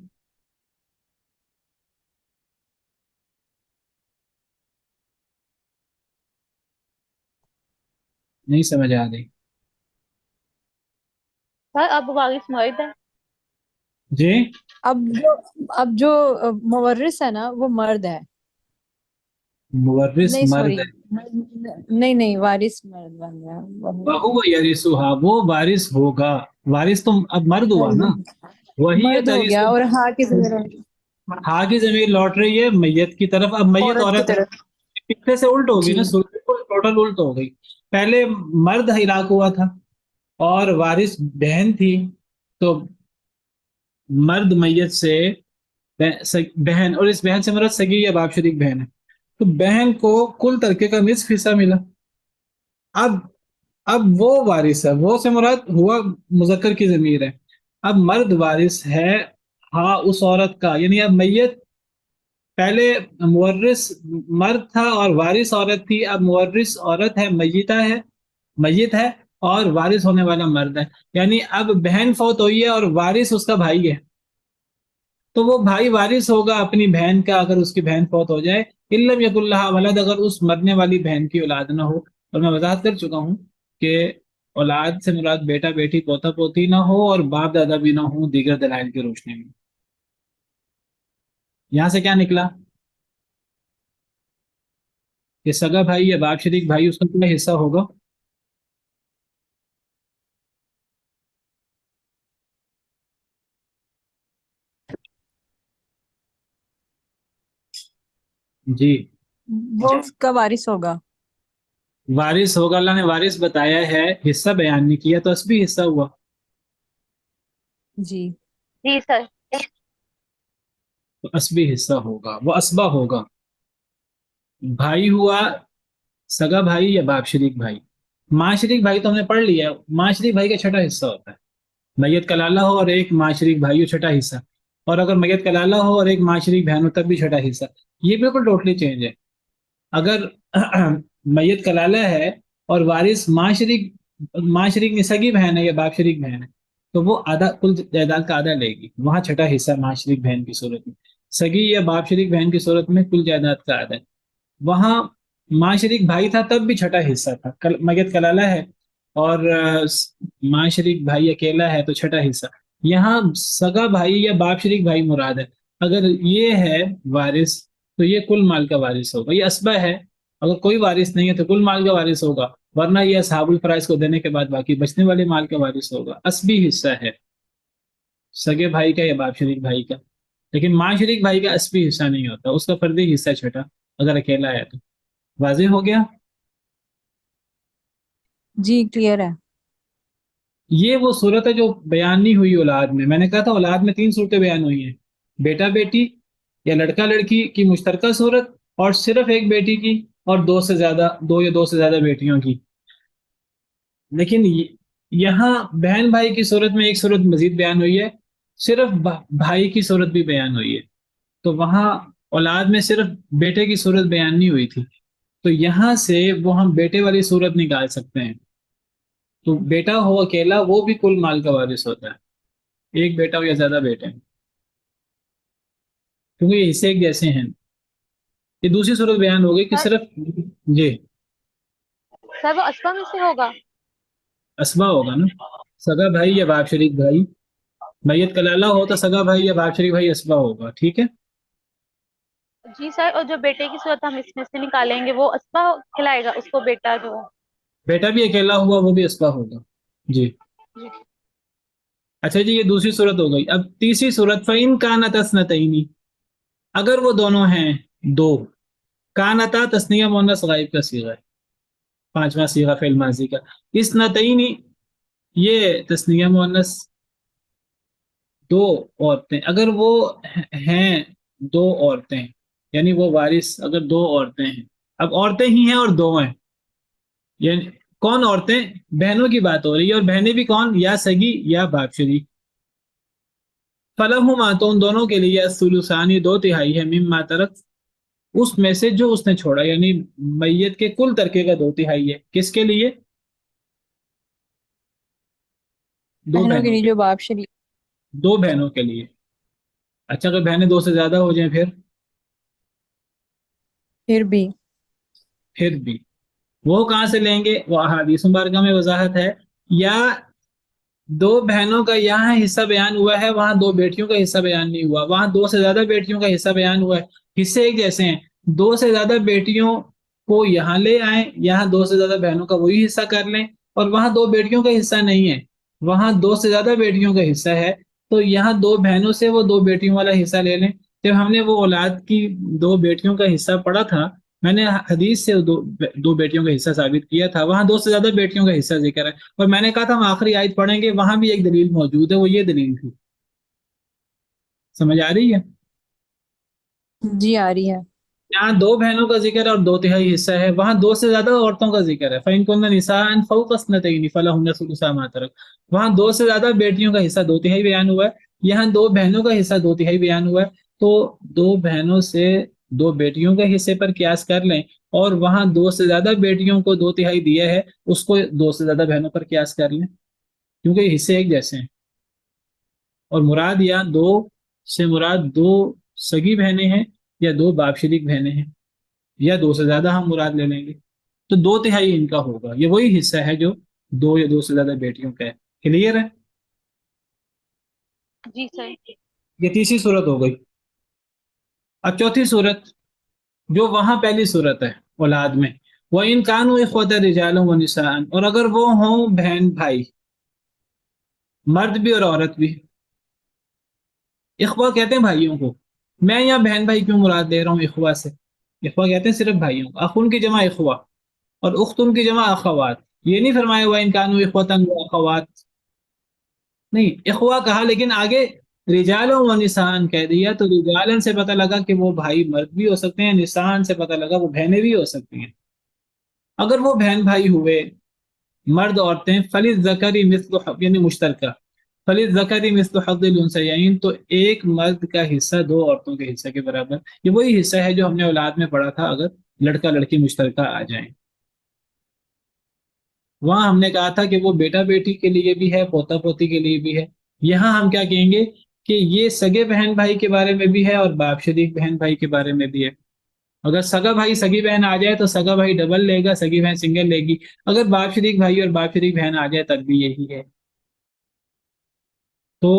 نہیں سمجھ آ گئی؟ سر اب وارث مرد ہے. جی اب جو مورث ہے نا وہ مرد ہے. مورث نہیں مرد سوری، ہے. نہیں وارث مرد بن گیا. وہو یرثھا. وہ وارث ہوگا. وارث تو اب مرد ہوا نا. وہی مرد ہو گیا اور ہاں کی ضمیر ہاں کی ضمیر لوٹ رہی ہے میت کی طرف. اب میت عورت کی عورت ہے، طرف. پیچھے سے الٹ ہوگی جی نا، ٹوٹل الٹ ہو گئی. پہلے مرد ہلاک ہوا تھا اور وارث بہن تھی، تو مرد میت سے بہن، اور اس بہن سے مراد سگی یا باپ شریک بہن ہے، تو بہن کو کل ترکے کا نصف حصہ ملا. اب وہ وارث ہے، وہ سے مراد ہوا مذکر کی ضمیر ہے. اب مرد وارث ہے ہاں اس عورت کا، یعنی اب میت پہلے مورث مرد تھا اور وارث عورت تھی، اب مورث عورت ہے، میت ہے اور وارث ہونے والا مرد ہے. یعنی اب بہن فوت ہوئی ہے اور وارث اس کا بھائی ہے، تو وہ بھائی وارث ہوگا اپنی بہن کا اگر اس کی بہن فوت ہو جائے. ان لم یکن لھا ولد. اگر اس مرنے والی بہن کی اولاد نہ ہو. اور میں وضاحت کر چکا ہوں کہ اولاد سے مراد بیٹا بیٹی پوتا پوتی نہ ہو اور باپ دادا بھی نہ ہو دیگر دلائل کی روشنی میں. یہاں سے کیا نکلا کہ سگا بھائی یا باپ شریک بھائی اس کا کیا حصہ ہوگا؟ جی وہ اس کا وارث ہوگا. وارث ہوگا. اللہ نے وارث بتایا ہے، حصہ بیان نہیں کیا، تو اسبی حصہ ہوا. جی جی سر. تو اسبی حصہ ہوگا، وہ اسبا ہوگا. بھائی ہوا سگا بھائی یا باپ شریک بھائی. ماں شریک بھائی تو ہم نے پڑھ لیا، ماں شریک بھائی کا چھٹا حصہ ہوتا ہے. میت کلالہ ہو اور ایک ماں شریک بھائی ہو چھٹا حصہ، اور اگر میت کلالہ ہو اور ایک ماں شریک بہن ہو تب بھی چھٹا حصہ. یہ بالکل ٹوٹلی چینج ہے. اگر میت کلالہ ہے اور وارث ماں شریک میں سگی بہن ہے یا باپ شریک بہن ہے، تو وہ آدھا کل جائیداد کا آدھا لے گی. وہاں چھٹا حصہ ماں شریک بہن کی صورت میں. سگی یا باپ شریک بہن کی صورت میں کل جائیداد کا آدھا ہے. وہاں ماں شریک بھائی تھا تب بھی چھٹا حصہ تھا. میت کلالہ ہے اور ماں شریک بھائی اکیلا ہے تو چھٹا حصہ. یہاں سگا بھائی یا باپ شریک بھائی مراد ہے. اگر یہ ہے وارث تو یہ کل مال کا وارث ہوگا. یہ اسبہ ہے، اگر کوئی وارث نہیں ہے تو کل مال کا وارث ہوگا، ورنہ یہ اصحاب الفرائض کو دینے کے بعد باقی بچنے والے مال کا وارث ہوگا. اسبی حصہ ہے سگے بھائی کا یا باپ شریک بھائی کا، لیکن ماں شریک بھائی کا اسبی حصہ نہیں ہوتا، اس کا فردی حصہ چھٹا اگر اکیلا ہے تو. واضح ہو گیا؟ جی کلیئر ہے. یہ وہ صورت ہے جو بیان نہیں ہوئی اولاد میں. میں نے کہا تھا اولاد میں 3 صورتیں بیان ہوئی ہیں، بیٹا بیٹی یا لڑکا لڑکی کی مشترکہ صورت، اور صرف ایک بیٹی کی، اور 2 یا 2 سے زیادہ بیٹیوں کی. لیکن یہاں بہن بھائی کی صورت میں ایک صورت مزید بیان ہوئی ہے، صرف بھائی کی صورت بھی بیان ہوئی ہے. تو وہاں اولاد میں صرف بیٹے کی صورت بیان نہیں ہوئی تھی، تو یہاں سے وہ ہم بیٹے والی صورت نکال سکتے ہیں. تو بیٹا ہو اکیلا وہ بھی کل مال کا وارث ہوتا ہے، ایک بیٹا ہو یا زیادہ بیٹے ہیں، کیونکہ یہ حصے ایک جیسے ہیں. یہ دوسری صورت بیان ہو گئی کہ صرف جی سر وہ اسبا میں سے ہوگا؟ اسبا ہوگا نا، سگا بھائی یا باپ شریک بھائی. میت کلالہ ہو تو سگا بھائی یا باپ شریک بھائی اسبا ہوگا. ٹھیک ہے. جی سر، اور جو بیٹے کی صورت ہم اس میں سے نکالیں گے وہ اسبا کھلائے گا اس کو، بیٹا جو ہے. بیٹا بھی اکیلا ہوا وہ بھی اسبا ہوگا. جی جی. اچھا جی، یہ دوسری صورت ہو گئی. اب تیسری صورت فَإِن كَانَتَا اثْنَتَيْنِ، اگر وہ دونوں ہیں 2. کانتا تثنیہ مؤنث غائب کا صیغہ ہے، 5واں صیغہ فعل ماضی کا. اثنتین یہ تثنیہ مؤنث 2 عورتیں، اگر وہ ہیں 2 عورتیں، یعنی وہ وارث اگر 2 عورتیں ہیں. اب عورتیں ہی ہیں اور 2 ہیں، یعنی کون عورتیں؟ بہنوں کی بات ہو رہی ہے، اور بہنیں بھی کون؟ یا سگی یا باپ شریک. فلہما، تو ان دونوں کے لیے الثلثان 2/3 ہے، مما ترک، اس میں سے جو اس نے چھوڑا، یعنی میت کے کل ترکے کا 2/3 ہے. کس کے لیے؟ 2 بہنوں کے بہنوں لیے کے، جو باپ شریک. 2 بہنوں کے لیے. اچھا اگر بہنیں 2 سے زیادہ ہو جائیں پھر بھی وہ کہاں سے لیں گے؟ وہ احادیث مبارکہ میں وضاحت ہے. یا 2 بہنوں کا یہاں حصہ بیان ہوا ہے، وہاں 2 بیٹیوں کا حصہ بیان نہیں ہوا، وہاں 2 سے زیادہ بیٹیوں کا حصہ بیان ہوا ہے، حصے ایک جیسے ہیں. 2 سے زیادہ بیٹیوں کو یہاں لے آئیں، یہاں 2 سے زیادہ بہنوں کا وہی حصہ کر لیں، اور وہاں 2 بیٹیوں کا حصہ نہیں ہے، وہاں 2 سے زیادہ بیٹیوں کا حصہ ہے، تو یہاں 2 بہنوں سے وہ 2 بیٹیوں والا حصہ لے لیں. جب ہم نے وہ اولاد کی 2 بیٹیوں کا حصہ پڑھا تھا، میں نے حدیث سے 2 بیٹیوں کا حصہ ثابت کیا تھا، وہاں 2 سے زیادہ بیٹیوں کا حصہ ذکر ہے. اور میں نے کہا تھا ہم آخری آیت پڑھیں گے، وہاں بھی ایک دلیل موجود ہے، وہ یہ دلیل تھی. سمجھ آ رہی ہے؟ جی آ رہی ہے. یہاں 2 بہنوں کا ذکر ہے اور 2/3 حصہ ہے، وہاں 2 سے زیادہ عورتوں کا ذکر ہے. فَإِن كُنَّ نِسَاءً فَوْقَ اثْنَتَيْنِ فَلَهُنَّ ثُلُثَا مَا تَرَكَ، وہاں 2 سے زیادہ بیٹیوں کا حصہ 2/3 بیان ہوا ہے، یہاں 2 بہنوں کا حصہ 2/3 بیان ہوا ہے. تو 2 بہنوں سے 2 بیٹیوں کے حصے پر قیاس کر لیں، اور وہاں 2 سے زیادہ بیٹیوں کو 2/3 دیا ہے، اس کو 2 سے زیادہ بہنوں پر قیاس کر لیں، کیونکہ یہ حصے ایک جیسے ہیں. اور مراد یہاں 2 سے مراد 2 سگی بہنیں ہیں یا 2 باپ شریک بہنیں ہیں، یا 2 سے زیادہ ہم مراد لے لیں گے، تو 2/3 ان کا ہوگا. یہ وہی حصہ ہے جو 2 یا 2 سے زیادہ بیٹیوں کا ہے. کلیئر ہے؟ جی سر. یہ تیسری صورت ہو گئی. اب چوتھی صورت جو وہاں پہلی صورت ہے اولاد میں، وَإِن كَانُوا إِخْوَةً رِجَالٌ وَنِسَاءً، اور اگر وہ ہوں بہن بھائی، مرد بھی اور عورت بھی. اخوہ کہتے ہیں بھائیوں کو، میں یہاں بہن بھائی کیوں مراد دے رہا ہوں اخوہ سے؟ اخوہ کہتے ہیں صرف بھائیوں کو. اخن کی جمع اخوہ، اور اختن کی جمع اخوات. یہ نہیں فرمایا ہوا ان کانوا اخوتن و اخوات، نہیں، اخوہ کہا لیکن آگے رجال و نسان کہہ دیا، تو رجالن سے پتہ لگا کہ وہ بھائی مرد بھی ہو سکتے ہیں، نسان سے پتہ لگا وہ بہنیں بھی ہو سکتی ہیں. اگر وہ بہن بھائی ہوئے مرد عورتیں، فللذکر مثل حظ، یعنی مشترکہ، فللذکر مثل حظ الانثیین، تو ایک مرد کا حصہ 2 عورتوں کے حصے کے برابر. یہ وہی حصہ ہے جو ہم نے اولاد میں پڑھا تھا اگر لڑکا لڑکی مشترکہ آ جائیں. وہاں ہم نے کہا تھا کہ وہ بیٹا بیٹی کے لیے بھی ہے، پوتا پوتی کے لیے بھی ہے. یہاں ہم کیا کہیں گے کہ یہ سگے بہن بھائی کے بارے میں بھی ہے اور باپ شریک بہن بھائی کے بارے میں بھی ہے. اگر سگا بھائی سگی بہن آ جائے تو سگا بھائی ڈبل لے گا، سگی بہن سنگل لے گی. اگر باپ شریک بھائی اور باپ شریک بہن آ جائے تب بھی یہی ہے. تو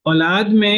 اولاد میں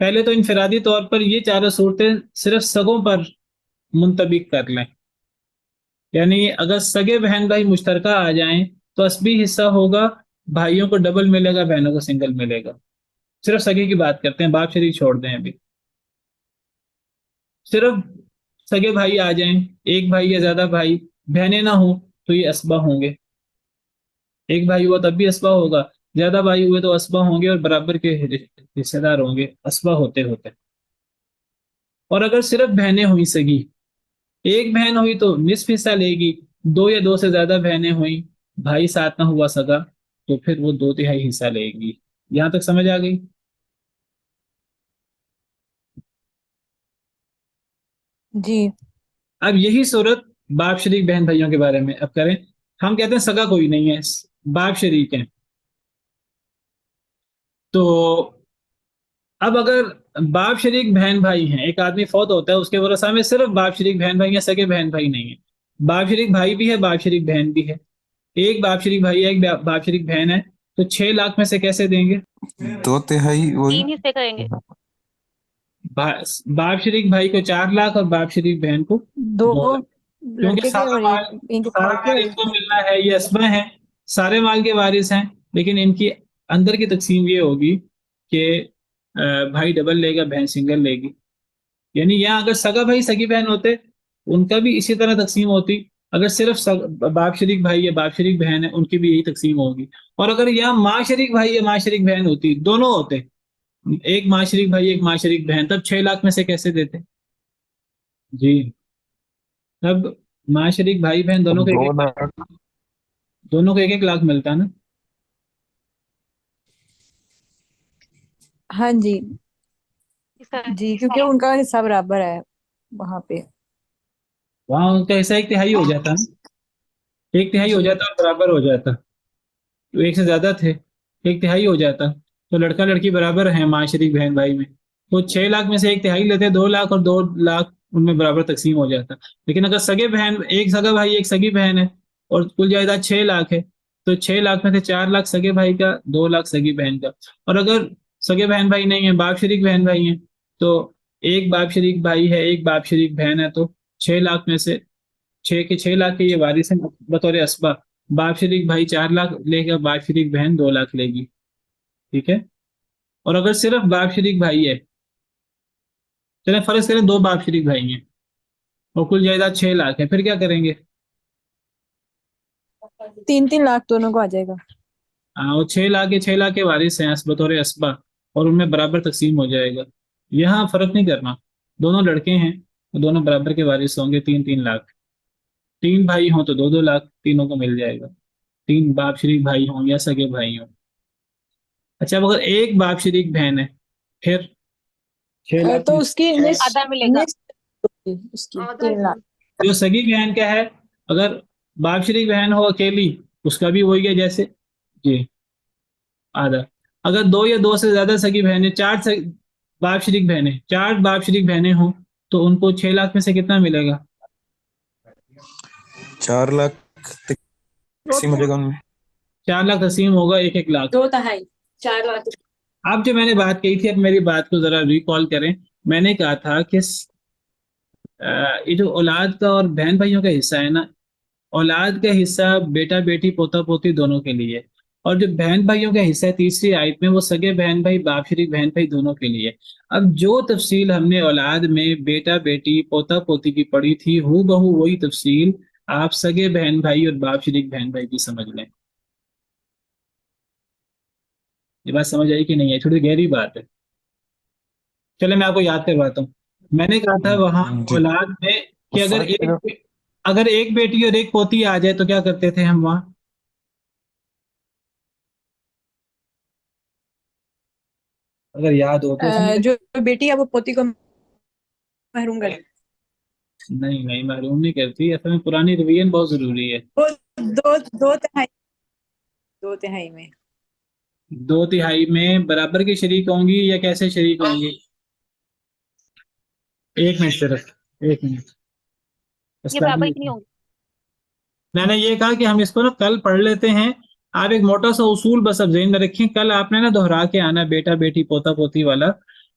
پہلے تو انفرادی طور پر یہ چاروں صورتیں صرف سگوں پر منطبق کر لیں، یعنی اگر سگے بہن بھائی مشترکہ آ جائیں تو اسبی حصہ ہوگا، بھائیوں کو ڈبل ملے گا، بہنوں کو سنگل ملے گا. صرف سگے کی بات کرتے ہیں، باپ شریک چھوڑ دیں ابھی. صرف سگے بھائی آ جائیں، ایک بھائی یا زیادہ بھائی، بہنیں نہ ہوں تو یہ اسبا ہوں گے. ایک بھائی ہوا تب بھی اسبا ہوگا، زیادہ بھائی ہوئے تو اسبا ہوں گے اور برابر کے حصے دار ہوں گے اسبا ہوتے ہوتے. اور اگر صرف بہنیں ہوئی سگی، ایک بہن ہوئی تو نصف حصہ لے گی، دو یا دو سے زیادہ بہنیں ہوئیں، بھائی ساتھ نہ ہوا سگا، تو پھر وہ 2/3 حصہ لے گی. یہاں تک سمجھ آ گئی؟ جی. اب یہی صورت باپ شریک بہن بھائیوں کے بارے میں اب کریں. ہم کہتے ہیں سگا کوئی نہیں ہے، باپ شریک ہیں. تو اب اگر باپ شریک بہن بھائی ہیں، ایک آدمی فوت ہوتا ہے، اس کے ورثہ میں صرف باپ شریک بہن بھائی ہیں، سگے بہن بھائی نہیں ہیں. باپ شریک بھائی بھی ہے، باپ شریک بہن بھی ہے. ایک باپ شریک بھائی ہے، ایک باپ شریک بہن ہے، تو 6 لاکھ میں سے کیسے دیں گے؟ 2/3 وہی 3 حصے کریں گے. باپ شریک بھائی کو 4 لاکھ اور باپ شریک بہن کو 2 2 لاکھ. کیونکہ لڑکے کے سارا اور مال ایک سارا باپ کے مال اور ان ایک کو بہن ملنا ہے، یہ اسبہ ہیں، سارے مال کے وارث ہیں، لیکن ان کی اندر کی تقسیم یہ ہوگی کہ بھائی ڈبل لے گا، بہن سنگل لے گی. یعنی یہاں اگر سگا بھائی سگی بہن ہوتے ان کا بھی اسی طرح تقسیم ہوتی. اگر صرف باپ شریک بھائی یا باپ شریک بہن ہے ان کی بھی یہی تقسیم ہوگی. اور اگر یہاں ماں شریک بھائی یا ماں شریک بہن ہوتی، دونوں ہوتے، ایک ماں شریک بھائی ایک ماں شریک بہن، تب 6 لاکھ میں سے کیسے دیتے؟ جی، تب ماں شریک بھائی بہن دونوں کو 2 لاکھ. دونوں کو 1-1 لاکھ ملتا نا. ہاں جی جی، کیونکہ ان کا حصہ برابر ہے وہاں پہ. وہاں ان کا حصہ 1/3 ہو جاتا نا، 1/3 ہو جی جاتا اور برابر ہو جاتا. تو ایک سے زیادہ تھے، 1/3 ہو جاتا، تو لڑکا لڑکی برابر ہیں ماں شریک بہن بھائی میں. تو 6 لاکھ میں سے 1/3 لیتے، 2 لاکھ اور 2 لاکھ ان میں برابر تقسیم ہو جاتا. لیکن اگر سگے بہن، ایک سگا بھائی ایک سگی بہن ہے اور کل جائیداد 6 لاکھ ہے، تو 6 لاکھ میں سے 4 لاکھ سگے بھائی کا، 2 لاکھ سگی بہن کا. اور اگر سگے بہن بھائی نہیں ہیں، باپ شریک بہن بھائی ہیں، تو ایک باپ شریک بھائی ہے ایک باپ شریک بہن ہے، تو 6 لاکھ میں سے 6 لاکھ کے یہ وارث ہیں بطور اسبا. باپ شریک بھائی 4 لاکھ لے گا، باپ شریک بہن 2 لاکھ لے گی. ٹھیک ہے. اور اگر صرف باپ شریک بھائی ہے، چلیں فرض کریں 2 باپ شریک بھائی ہیں اور کل جائیداد 6 لاکھ ہے، پھر کیا کریں گے؟ 3 لاکھ دونوں کو آ جائے گا. اور 6 لاکھ کے وارث ہیں بطور اسبا، اور ان میں برابر تقسیم ہو جائے گا. یہاں فرق نہیں کرنا، دونوں لڑکے ہیں، دونوں برابر کے وارث ہوں گے. 3 لاکھ. 3 بھائی ہوں تو 2 لاکھ تینوں کو مل جائے گا، 3 باپ شریک بھائی ہوں یا سگے بھائی ہوں. اچھا، اب اگر ایک باپ شریک بہن ہے، پھر 6 لاکھ تو میں اس کی آدھا ملے گا. اس کی 3 لاکھ. جو سگی بہن کا ہے، اگر باپ شریک بہن ہو اکیلی، اس کا بھی وہی ہے جیسے، جی، آدھا. اگر 2 یا 2 سے زیادہ سگی بہنیں، 4 باپ شریک بہنیں، 4 باپ شریک بہنیں ہوں، تو ان کو 6 لاکھ میں سے کتنا ملے گا؟ 4 لاکھ تقسیم ہو جائے گا ان میں. 4 لاکھ تقسیم ہوگا 1-1 لاکھ. 2/3 4 لاکھ. اب جو میں نے بات کہی تھی، اب میری بات کو ذرا ریکال کریں. میں نے کہا تھا کہ یہ جو اولاد کا اور بہن بھائیوں کا حصہ ہے نا، اولاد کا حصہ بیٹا بیٹی پوتا پوتی دونوں کے لیے، اور جو بہن بھائیوں کا حصہ ہے تیسری آیت میں، وہ سگے بہن بھائی باپ شریک بہن بھائی دونوں کے لیے. اب جو تفصیل ہم نے اولاد میں بیٹا بیٹی پوتا پوتی کی پڑھی تھی، ہو بہو وہی تفصیل آپ سگے بہن بھائی اور باپ شریک بہن بھائی کی سمجھ لیں. یہ بات سمجھ آئی کہ نہیں ہے؟ تھوڑی گہری بات ہے. چلے میں آپ کو یاد کرواتا ہوں. میں نے کہا تھا وہاں جی، اولاد میں کہ فرق کیا؟ اگر ایک بیٹی اور ایک پوتی آ جائے تو کیا کرتے تھے ہم وہاں؟ اگر یاد ہو تو جو بیٹی ہے وہ پوتی کو محروم کر نہیں معلوم نہیں کرتی. اصل میں پرانی رویت بہت ضروری ہے. وہ 2/3 میں 2/3 میں برابر کی شریک ہوں گی یا کیسے شریک ہوں گی؟ 1 منٹ صرف، 1 منٹ. یہ برابر کی نہیں ہوں گی. میں نے یہ کہا کہ ہم اس کو نا کل پڑھ لیتے ہیں. آپ ایک موٹا سا اصول بس اب ذہن میں رکھیں، کل آپ نے نا دہرا کے آنا بیٹا بیٹی پوتا پوتی والا.